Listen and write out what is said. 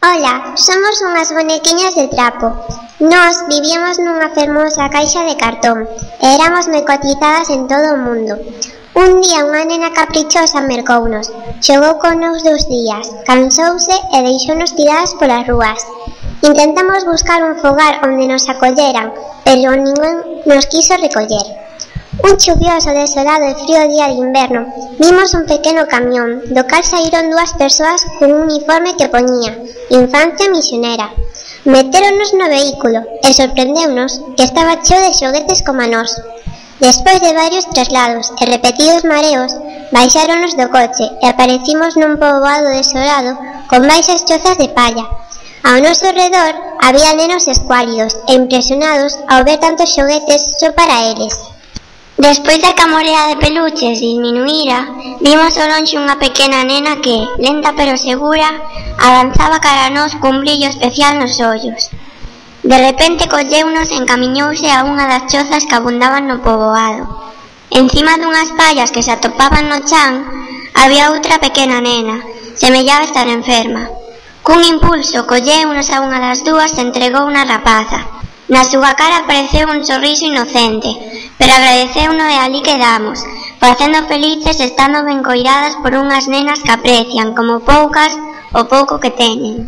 Ola, somos unhas bonequiñas de trapo. Nós vivíamos nunha fermosa caixa de cartón e éramos moi cotizadas en todo o mundo. Un día unha nena caprichosa mercounos, xogou con nos 2 días, cansouse e deixounos tiradas polas rúas. Intentamos buscar un fogar onde nos acolleran, pero ningún nos quiso recoller. Un chuvioso, desolado e frío día de inverno, vimos un pequeno camión, do cal saíron 2 persoas cun uniforme que poñía Infancia Misionera. Metéronos no vehículo e sorprendeunos que estaba cheo de xoguetes como nós. Despois de varios traslados e repetidos mareos, baixáronos do coche e aparecimos nun poboado desolado con baixas chozas de palla. Ao noso redor había nenos escuálidos e impresionados ao ver tantos xoguetes só para eles. Despois da que a morea de peluches disminuíra, vimos ao lonxe unha pequena nena que, lenta pero segura, avanzaba cara a nós cun brillo especial nos ollos. De repente colleunos e encamiñouse a unha das chozas que abundaban no poboado. Encima dunhas pallas que se atopaban no chan, había outra pequena nena, semellaba estar enferma. Cun impulso colleunos a unha das dúas e entregou unha rapaza. Na súa cara apareceu un sorriso inocente, pero agradeceuno e alí quedamos, facendo felices estando ben coidadas por unhas nenas que aprecian como poucas o pouco que teñen.